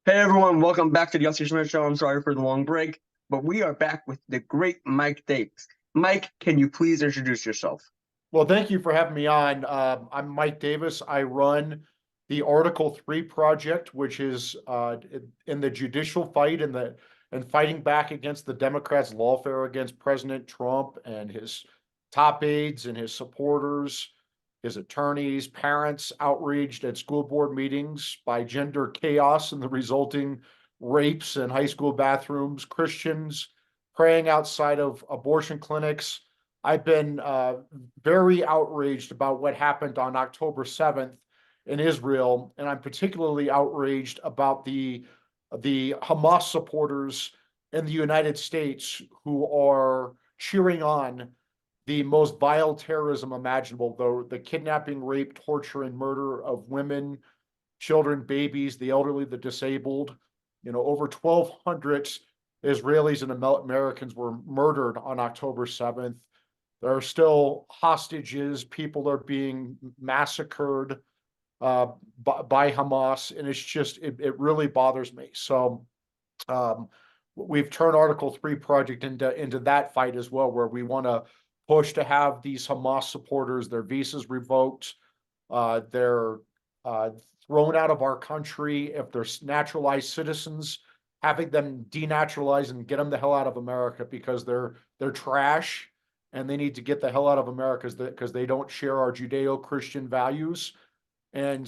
Hey everyone, welcome back to the Yossi Schmidt Show. I'm sorry for the long break, but we are back with the great Mike Davis. Mike, can you please introduce yourself? Well, thank you for having me on. I'm Mike Davis. I run the Article 3 project, which is in the judicial fight and fighting back against the Democrats' lawfare against President Trump and his top aides and his supporters, his attorneys, parents outraged at school board meetings by gender chaos and the resulting rapes in high school bathrooms, Christians praying outside of abortion clinics. I've been very outraged about what happened on October 7th in Israel, and I'm particularly outraged about the Hamas supporters in the United States who are cheering on the most vile terrorism imaginable, though the kidnapping, rape, torture, and murder of women, children, babies, the elderly, the disabled. Over 1,200 Israelis and Americans were murdered on October 7th. There are still hostages. People are being massacred by Hamas, and it really bothers me. So um, we've turned Article 3 project into that fight as well, where we want to push to have these Hamas supporters, their visas revoked, they're uh, thrown out of our country. If they're naturalized citizens, having them denaturalized and get them the hell out of America because they're trash and they need to get the hell out of America because they don't share our Judeo-Christian values. And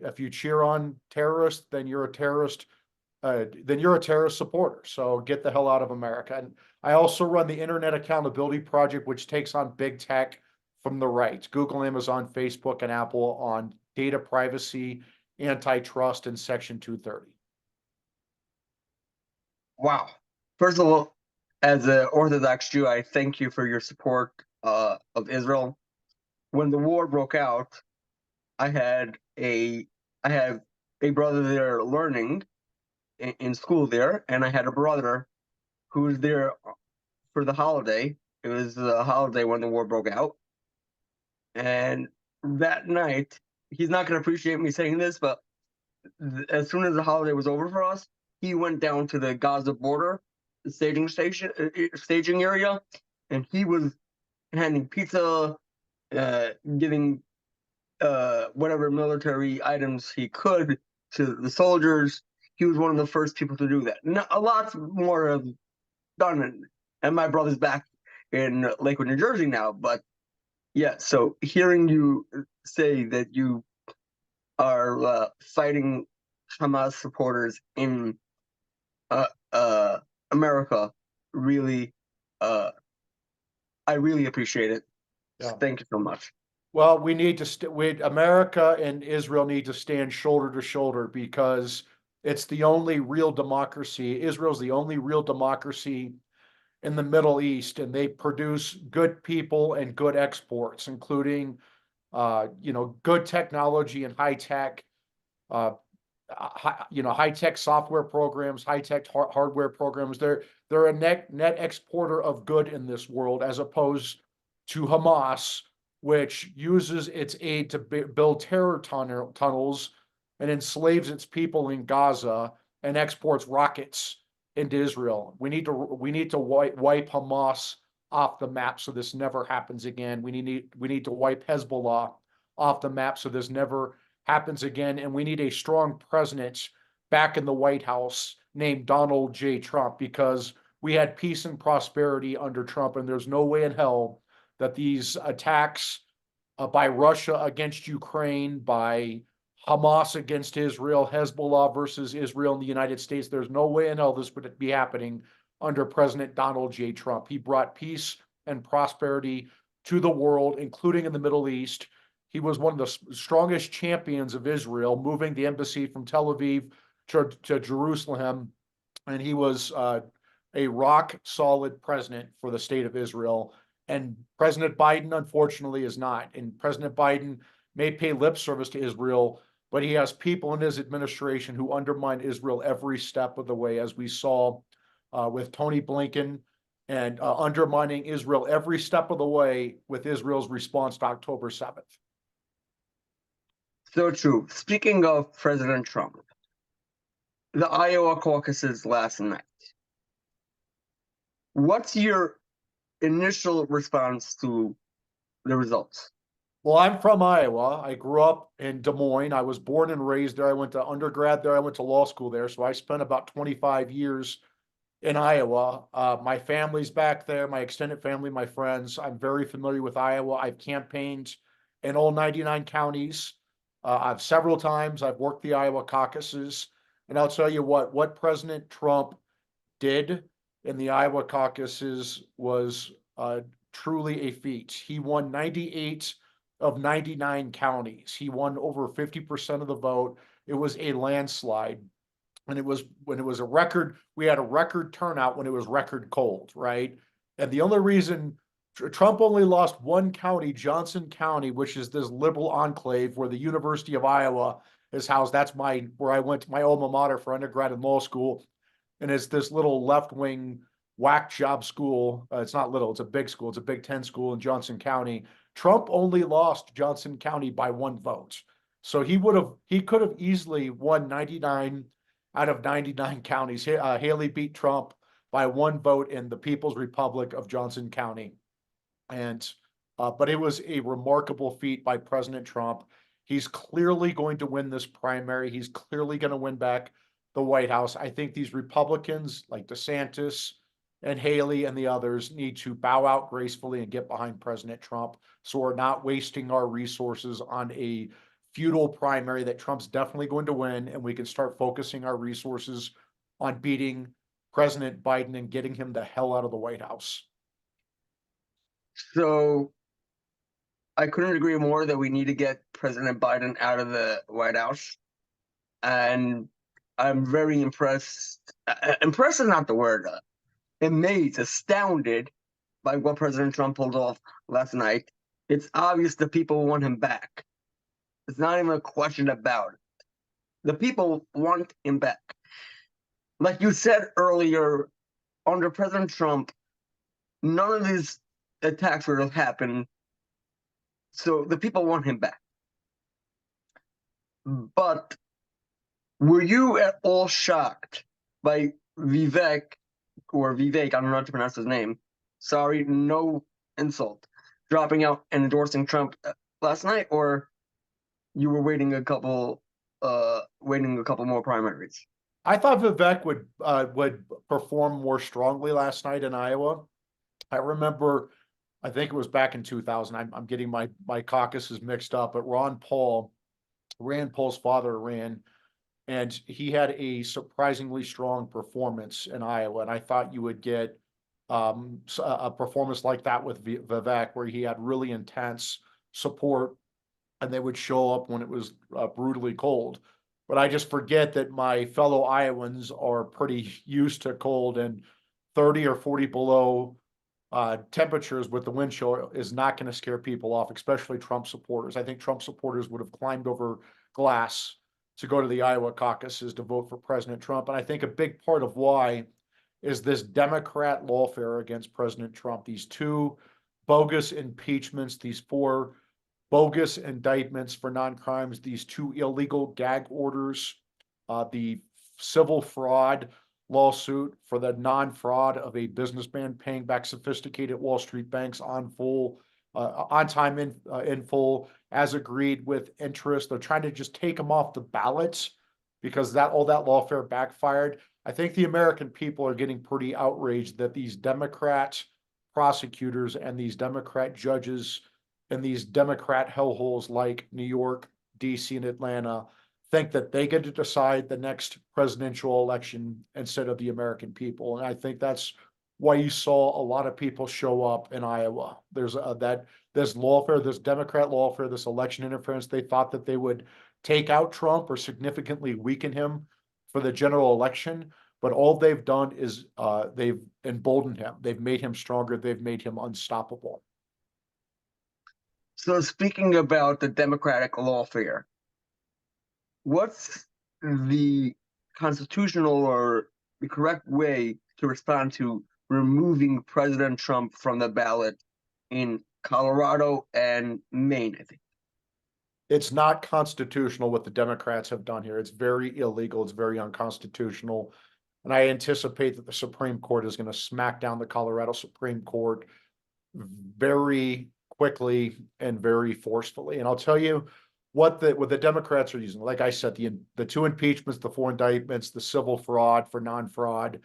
if you cheer on terrorists, then you're a terrorist supporter. So get the hell out of America. And I also run the Internet Accountability Project, which takes on big tech from the right, Google, Amazon, Facebook, and Apple on data privacy, antitrust, and Section 230. Wow. First of all, as an Orthodox Jew, I thank you for your support of Israel. When the war broke out, I had a I had a brother there learning in school there, and I had a brother who was there for the holiday. It was the holiday when the war broke out, and that night, he's not going to appreciate me saying this, but as soon as the holiday was over for us, he went down to the Gaza border staging area, and he was handing pizza, giving whatever military items he could to the soldiers. He was one of the first people to do that. Now, a lot more have done it, and my brother's back in Lakewood, New Jersey now. But yeah, so hearing you say that you are fighting Hamas supporters in uh, uh, America really, uh, I really appreciate it. So Yeah. thank you so much. Well, America and Israel need to stand shoulder to shoulder because it's the only real democracy. Israel's the only real democracy in the Middle East, and they produce good people and good exports, including good technology and high tech, uh, high tech software programs, high tech hardware programs. They're a net exporter of good in this world, as opposed to Hamas, which uses its aid to build terror tunnels and enslaves its people in Gaza and exports rockets into Israel. We need to wipe Hamas off the map so this never happens again. We need to wipe Hezbollah off the map so this never happens again. And we need a strong president back in the White House named Donald J. Trump, because we had peace and prosperity under Trump, and there's no way in hell that these attacks by Russia against Ukraine, by Hamas against Israel, Hezbollah versus Israel in the United States, there's no way in hell this would be happening under President Donald J. Trump. He brought peace and prosperity to the world, including in the Middle East. He was one of the strongest champions of Israel, moving the embassy from Tel Aviv to Jerusalem. And he was a rock solid president for the state of Israel. And President Biden, unfortunately, is not. And President Biden may pay lip service to Israel, but he has people in his administration who undermine Israel every step of the way, as we saw with Tony Blinken, and undermining Israel every step of the way with Israel's response to October 7th. So true. Speaking of President Trump, the Iowa caucuses last night. What's your initial response to the results? Well, I'm from Iowa. I grew up in Des Moines. I was born and raised there. I went to undergrad there. I went to law school there. So I spent about 25 years in Iowa. My family's back there, my extended family, my friends. I'm very familiar with Iowa. I've campaigned in all 99 counties. I've several times. I've worked the Iowa caucuses. And I'll tell you what President Trump did in the Iowa caucuses was truly a feat. He won 98 of 99 counties. He won over 50% of the vote. It was a landslide. And it was when it was a record, we had a record turnout when it was record cold, right? And the only reason Trump only lost one county, Johnson County, which is this liberal enclave where the University of Iowa is housed. That's where I went to my alma mater for undergrad and law school. And it's this little left-wing whack job school. It's not little, it's a big school. It's a Big Ten school in Johnson County. Trump only lost Johnson County by one vote. So he could have easily won 99 out of 99 counties. Haley beat Trump by one vote in the People's Republic of Johnson County. And but it was a remarkable feat by President Trump. He's clearly going to win this primary. He's clearly going to win back the White House. I think these Republicans like DeSantis and Haley and the others need to bow out gracefully and get behind President Trump so we're not wasting our resources on a feudal primary that Trump's definitely going to win, and we can start focusing our resources on beating President Biden and getting him the hell out of the White House. So I couldn't agree more that we need to get President Biden out of the White House. And I'm very impressed. Impressed is not the word. Amazed, astounded by what President Trump pulled off last night. It's obvious the people want him back. It's not even a question about it. The people want him back. Like you said earlier, under President Trump, none of these attacks would have happened. So the people want him back. But were you at all shocked by Vivek, I don't know how to pronounce his name, sorry, no insult, dropping out and endorsing Trump last night, or you were waiting a couple more primaries? I thought Vivek would perform more strongly last night in Iowa. I remember, I think it was back in 2000. I'm getting my caucuses mixed up, but Rand Paul's father ran, and he had a surprisingly strong performance in Iowa. And I thought you would get a performance like that with Vivek, where he had really intense support, and they would show up when it was brutally cold. But I just forget that my fellow Iowans are pretty used to cold, and 30 or 40 below temperatures with the wind chill is not going to scare people off, especially Trump supporters. I think Trump supporters would have climbed over glass to go to the Iowa caucuses to vote for President Trump. And I think a big part of why is this Democrat lawfare against President Trump. These two bogus impeachments, these four bogus indictments for non-crimes, these two illegal gag orders, the civil fraud lawsuit for the non-fraud of a businessman paying back sophisticated Wall Street banks on time in full, as agreed with interest. They're trying to just take them off the ballots because all that lawfare backfired. I think the American people are getting pretty outraged that these Democrat prosecutors and these Democrat judges and these Democrat hellholes like New York, DC, and Atlanta think that they get to decide the next presidential election instead of the American people. And I think that's why you saw a lot of people show up in Iowa. There's this lawfare, this Democrat lawfare, this election interference. They thought that they would take out Trump or significantly weaken him for the general election. But all they've done is they've emboldened him. They've made him stronger. They've made him unstoppable. So speaking about the Democratic lawfare, what's the constitutional or the correct way to respond to removing President Trump from the ballot in Colorado and Maine, I think? It's not constitutional what the Democrats have done here. It's very illegal. It's very unconstitutional. And I anticipate that the Supreme Court is going to smack down the Colorado Supreme Court very quickly and very forcefully. And I'll tell you what the Democrats are using. Like I said, the two impeachments, the four indictments, the civil fraud for non-fraud,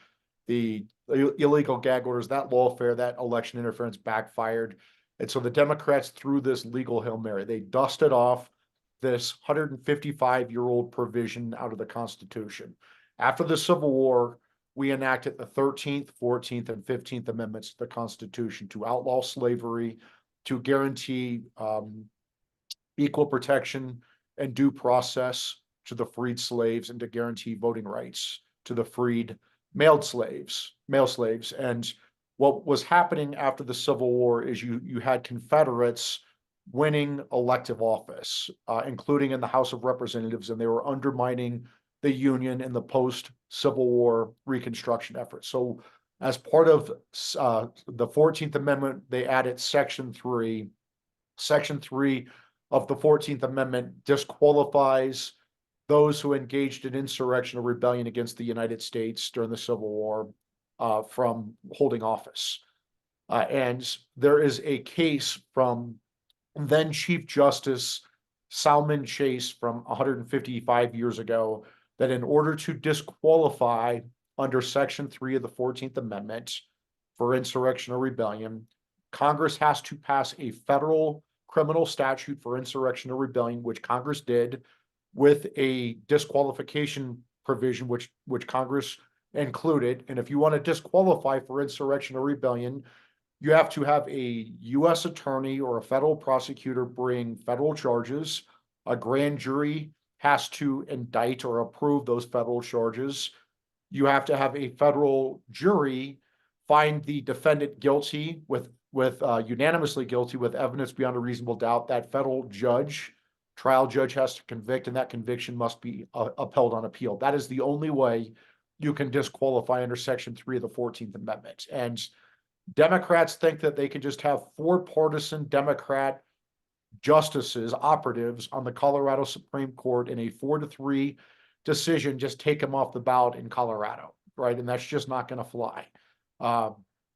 the illegal gag orders, that lawfare, that election interference backfired. And so the Democrats threw this legal Hail Mary. They dusted off this 155-year-old provision out of the Constitution. After the Civil War, we enacted the 13th, 14th, and 15th Amendments to the Constitution to outlaw slavery, to guarantee equal protection and due process to the freed slaves, and to guarantee voting rights to the freed male slaves. And what was happening after the Civil War is you had Confederates winning elective office, including in the House of Representatives, and they were undermining the Union in the post-Civil War Reconstruction effort. So as part of the 14th Amendment, they added Section 3. Section 3 of the 14th Amendment disqualifies those who engaged in insurrection or rebellion against the United States during the Civil War from holding office. And there is a case from then Chief Justice Salmon Chase from 155 years ago that in order to disqualify under Section 3 of the 14th Amendment for insurrection or rebellion, Congress has to pass a federal criminal statute for insurrection or rebellion, which Congress did, with a disqualification provision, which Congress included. And if you want to disqualify for insurrection or rebellion, you have to have a U.S. attorney or a federal prosecutor bring federal charges. A grand jury has to indict or approve those federal charges. You have to have a federal jury find the defendant guilty with unanimously guilty with evidence beyond a reasonable doubt. That federal trial judge has to convict, and that conviction must be upheld on appeal. That is the only way you can disqualify under Section 3 of the 14th Amendment. And Democrats think that they can just have four partisan Democrat justices, operatives on the Colorado Supreme Court in a 4-3 decision, just take them off the ballot in Colorado, right? And that's just not going to fly.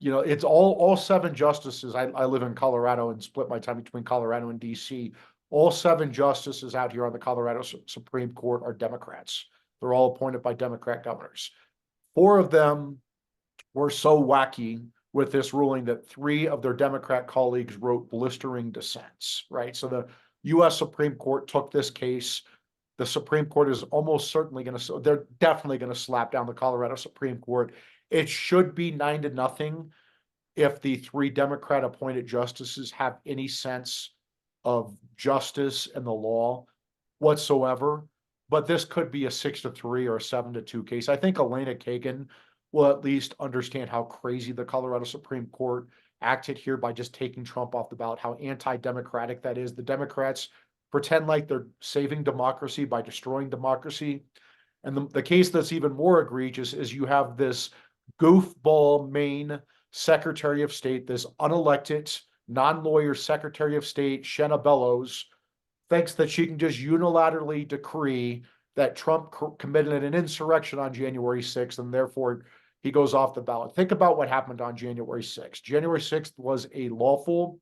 It's all seven justices. I live in Colorado and split my time between Colorado and DC. All seven justices out here on the Colorado Supreme Court are Democrats. They're all appointed by Democrat governors. Four of them were so wacky with this ruling that three of their Democrat colleagues wrote blistering dissents, right? So the U.S. Supreme Court took this case. The Supreme Court is almost certainly they're definitely going to slap down the Colorado Supreme Court. It should be 9-0 if the three Democrat appointed justices have any sense of justice and the law whatsoever. But this could be a 6-3 or a 7-2 case. I think Elena Kagan will at least understand how crazy the Colorado Supreme Court acted here by just taking Trump off the ballot, how anti-democratic that is. The Democrats pretend like they're saving democracy by destroying democracy. And the case that's even more egregious is you have this goofball Maine Secretary of State, this unelected, non-lawyer Secretary of State, Shenna Bellows, thinks that she can just unilaterally decree that Trump committed an insurrection on January 6th, and therefore he goes off the ballot. Think about what happened on January 6th. January 6th was a lawful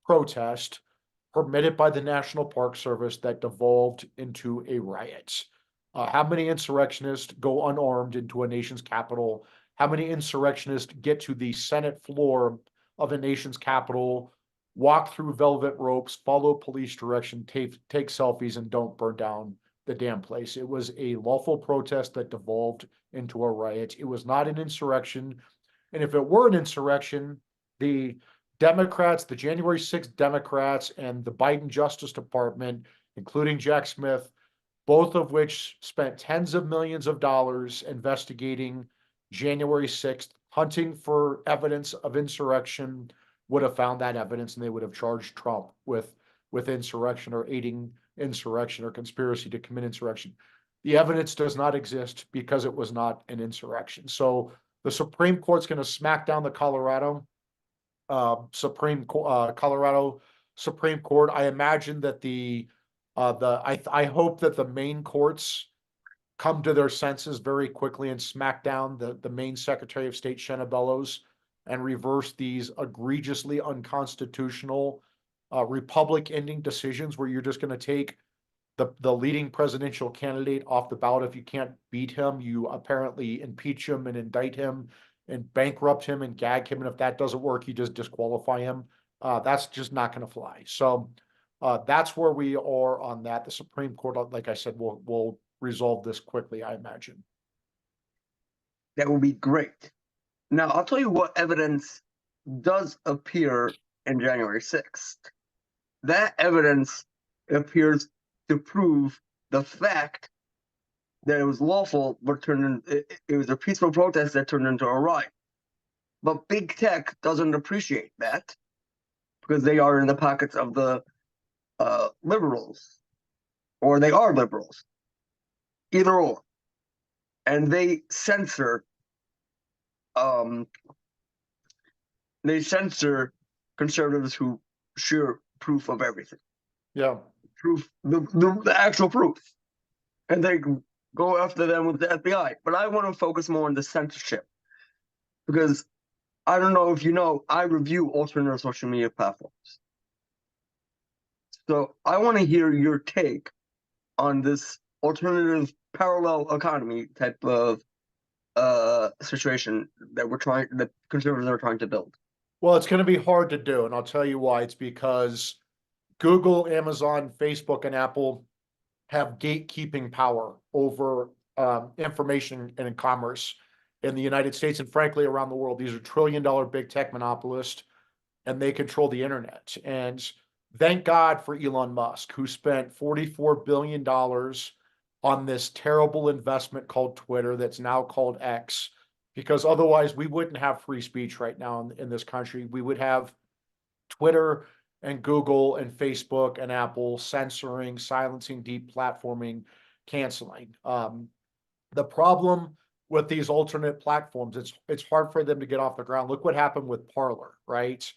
protest permitted by the National Park Service that devolved into a riot. How many insurrectionists go unarmed into a nation's capital? How many insurrectionists get to the Senate floor of a nation's capital, walk through velvet ropes, follow police direction, take selfies, and don't burn down the damn place? It was a lawful protest that devolved into a riot. It was not an insurrection. And if it were an insurrection, the Democrats, the January 6th Democrats, and the Biden Justice Department, including Jack Smith, both of which spent tens of millions of dollars investigating January 6th, hunting for evidence of insurrection, would have found that evidence, and they would have charged Trump with insurrection or aiding insurrection or conspiracy to commit insurrection. The evidence does not exist because it was not an insurrection. So the Supreme Court's going to smack down the Colorado Supreme Court. I imagine that the I hope that the Maine courts come to their senses very quickly and smack down the Maine Secretary of State Shenna Bellows and reverse these egregiously unconstitutional republic ending decisions where you're just going to take the leading presidential candidate off the ballot. If you can't beat him, you apparently impeach him and indict him and bankrupt him and gag him. And if that doesn't work, you just disqualify him. That's just not going to fly. So that's where we are on that. The Supreme Court, like I said, will resolve this quickly, I imagine. That would be great. Now, I'll tell you what evidence does appear in January 6th. That evidence appears to prove the fact that it was lawful, but it was a peaceful protest that turned into a riot. But big tech doesn't appreciate that because they are in the pockets of the liberals, or they are liberals, either or, and they censor conservatives who share proof of everything. Yeah. Proof, the actual proof. And they go after them with the FBI. But I want to focus more on the censorship. Because I don't know if you know, I review alternative social media platforms. So I want to hear your take on this alternative parallel economy type of situation that conservatives are trying to build. Well, it's going to be hard to do, and I'll tell you why. It's because Google, Amazon, Facebook, and Apple have gatekeeping power over information and commerce in the United States and frankly around the world. These are trillion-dollar big tech monopolists, and they control the internet. And thank God for Elon Musk, who spent $44 billion on this terrible investment called Twitter that's now called X, because otherwise we wouldn't have free speech right now in this country. We would have Twitter and Google and Facebook and Apple censoring, silencing, deplatforming, canceling. The problem with these alternate platforms, it's hard for them to get off the ground. Look what happened with Parler, right?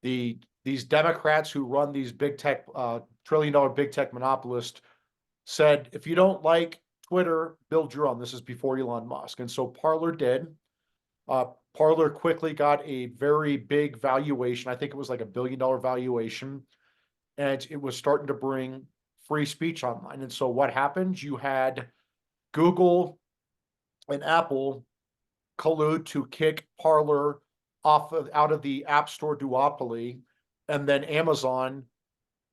These Democrats who run these big tech, trillion-dollar big tech monopolists said, if you don't like Twitter, build your own. This is before Elon Musk. And so Parler did. Parler quickly got a very big valuation. I think it was like $1 billion valuation. And it was starting to bring free speech online. And so what happened? You had Google and Apple collude to kick Parler out of the App Store duopoly, and then Amazon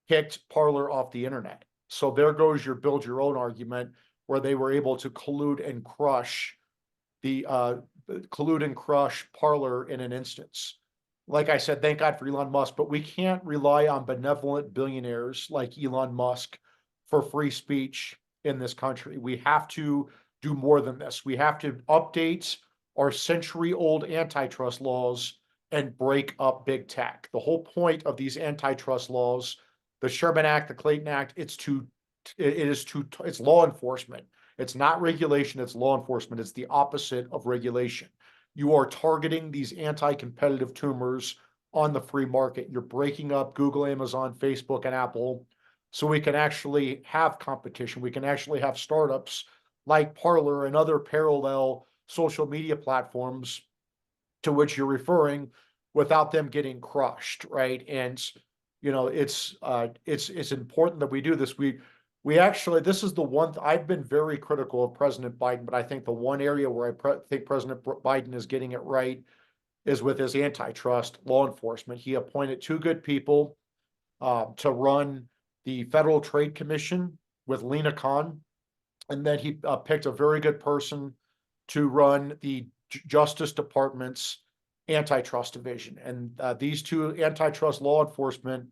kicked Parler off the internet. So there goes your build your own argument, where they were able to collude and crush Parler in an instance. Like I said, thank God for Elon Musk, but we can't rely on benevolent billionaires like Elon Musk for free speech in this country. We have to do more than this. We have to update our century-old antitrust laws and break up big tech. The whole point of these antitrust laws, the Sherman Act, the Clayton Act, it's law enforcement. It's not regulation, it's law enforcement. It's the opposite of regulation. You are targeting these anti-competitive tumors on the free market. You're breaking up Google, Amazon, Facebook, and Apple so we can actually have competition. We can actually have startups like Parler and other parallel social media platforms to which you're referring without them getting crushed, right? And it's important that we do this. We actually, this is the one, I've been very critical of President Biden, but I think the one area where I think President Biden is getting it right is with his antitrust law enforcement. He appointed two good people to run the Federal Trade Commission with Lena Khan, and then he picked a very good person to run the Justice Department's antitrust division. And these two antitrust law enforcement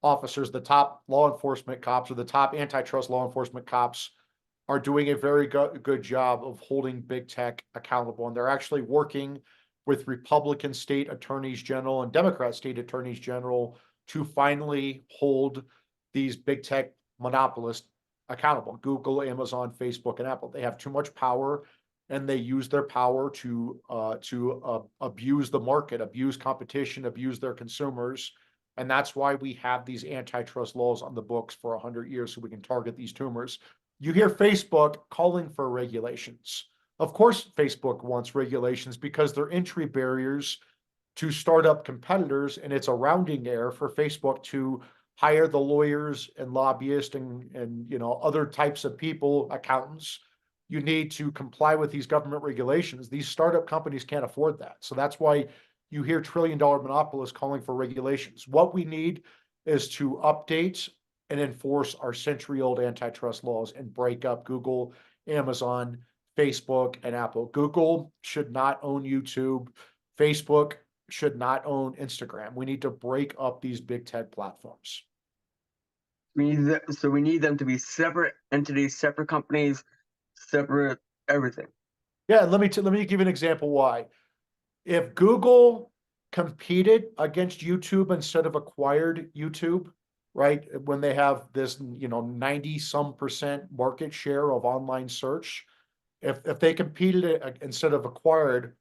officers, the top law enforcement cops or the top antitrust law enforcement cops, are doing a very good job of holding big tech accountable. And they're actually working with Republican state attorneys general and Democrat state attorneys general to finally hold these big tech monopolists accountable. Google, Amazon, Facebook, and Apple. They have too much power, and they use their power to abuse the market, abuse competition, abuse their consumers. And that's why we have these antitrust laws on the books for 100 years so we can target these tumors. You hear Facebook calling for regulations. Of course, Facebook wants regulations because they're entry barriers to startup competitors, and it's a rounding error for Facebook to hire the lawyers and lobbyists and other types of people, accountants. You need to comply with these government regulations. These startup companies can't afford that. So that's why you hear trillion-dollar monopolists calling for regulations. What we need is to update and enforce our century-old antitrust laws and break up Google, Amazon, Facebook, and Apple. Google should not own YouTube. Facebook should not own Instagram. We need to break up these big tech platforms. So we need them to be separate entities, separate companies, separate everything. Yeah, let me give you an example why. If Google competed against YouTube instead of acquired YouTube, right? When they have this, 90 some percent market share of online search, if they competed instead of acquired,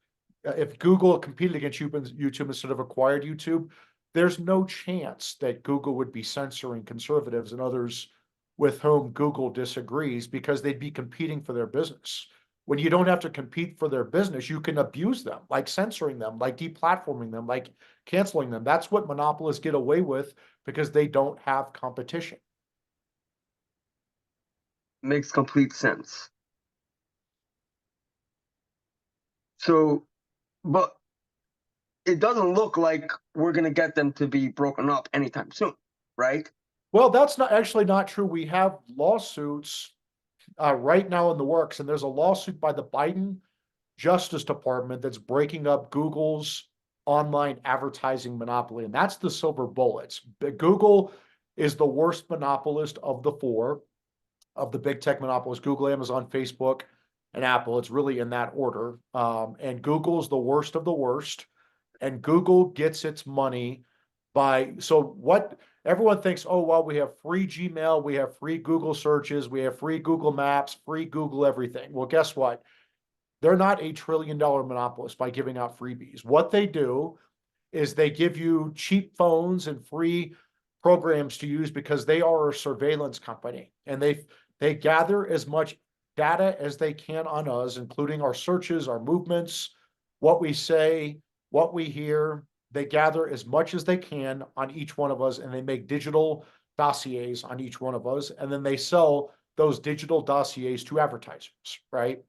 if Google competed against YouTube instead of acquired YouTube, there's no chance that Google would be censoring conservatives and others with whom Google disagrees because they'd be competing for their business. When you don't have to compete for their business, you can abuse them, like censoring them, like deplatforming them, like canceling them. That's what monopolists get away with because they don't have competition. Makes complete sense. So, but it doesn't look like we're going to get them to be broken up anytime soon, right? Well, that's not true. We have lawsuits right now in the works, and there's a lawsuit by the Biden Justice Department that's breaking up Google's online advertising monopoly, and that's the silver bullets. Google is the worst monopolist of the four of the big tech monopolists: Google, Amazon, Facebook, and Apple. It's really in that order. And Google's the worst of the worst. And Google gets its money by, so what everyone thinks, oh, well, we have free Gmail, we have free Google searches, we have free Google Maps, free Google everything. Well, guess what? They're not $1 trillion monopolist by giving out freebies. What they do is they give you cheap phones and free programs to use because they are a surveillance company, and they gather as much data as they can on us, including our searches, our movements, what we say, what we hear. They gather as much as they can on each one of us, and they make digital dossiers on each one of us, and then they sell those digital dossiers to advertisers, right?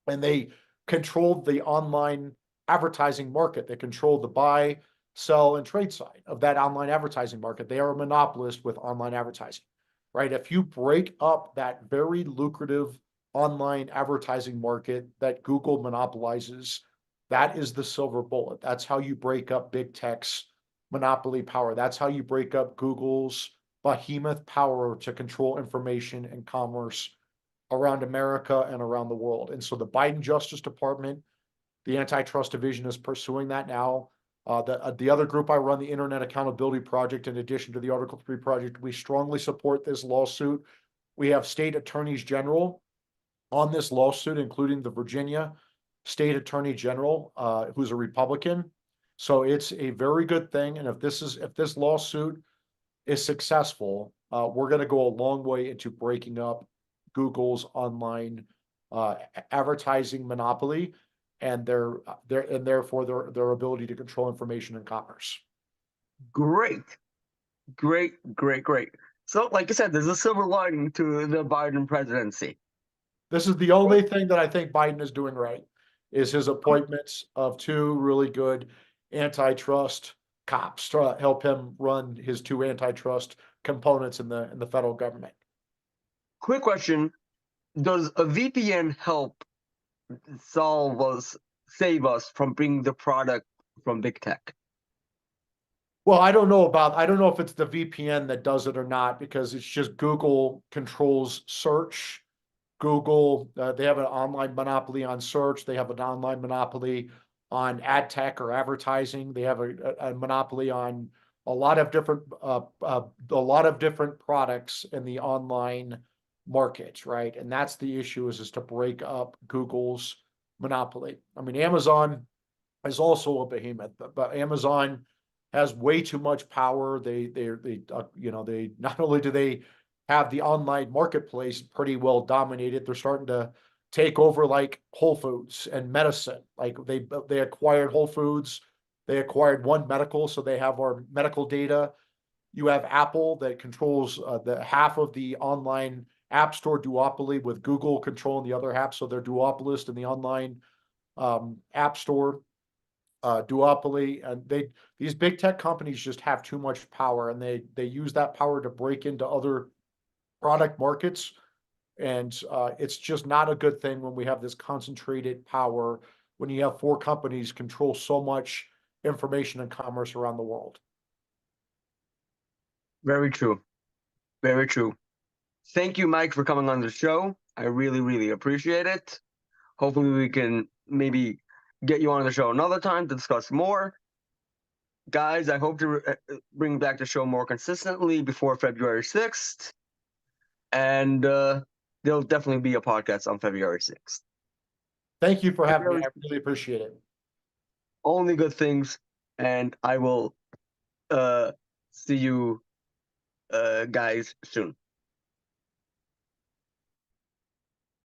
And they control the online advertising market. They control the buy, sell, and trade side of that online advertising market. They are a monopolist with online advertising, right? If you break up that very lucrative online advertising market that Google monopolizes, that is the silver bullet. That's how you break up big tech's monopoly power. That's how you break up Google's behemoth power to control information and commerce around America and around the world. And so the Biden Justice Department, the Antitrust Division, is pursuing that now. The other group I run, the Internet Accountability Project, in addition to the Article 3 project, we strongly support this lawsuit. We have state attorneys general on this lawsuit, including the Virginia State Attorney General, who's a Republican. So it's a very good thing. And if this lawsuit is successful, we're going to go a long way into breaking up Google's online advertising monopoly and therefore their ability to control information and commerce. Great. So, like I said, there's a silver lining to the Biden presidency. This is the only thing that I think Biden is doing right, is his appointments of two really good antitrust cops to help him run his two antitrust components in the federal government. Quick question: does a VPN help save us from being the product from big tech? Well, I don't know if it's the VPN that does it or not, because it's just Google controls search. Google, they have an online monopoly on search. They have an online monopoly on ad tech or advertising. They have a monopoly on a lot of different products in the online market, right? And that's the issue, is to break up Google's monopoly. I mean, Amazon is also a behemoth, but Amazon has way too much power. They you know, they not only do they have the online marketplace pretty well dominated, they're starting to take over like Whole Foods and medicine. Like they acquired Whole Foods, they acquired One Medical, so they have our medical data. You have Apple that controls the half of the online app store duopoly, with Google controlling the other half. So they're duopolist in the online app store duopoly, and these big tech companies just have too much power, and they use that power to break into other product markets, and it's just not a good thing when we have this concentrated power, when you have four companies control so much information and commerce around the world. Very true. Very true. Thank you, Mike, for coming on the show. I really, really appreciate it. Hopefully, we can maybe get you on the show another time to discuss more. Guys, I hope to bring back the show more consistently before February 6th. And there'll definitely be a podcast on February 6th. Thank you for having me. I really appreciate it. Only good things. And I will see you guys soon.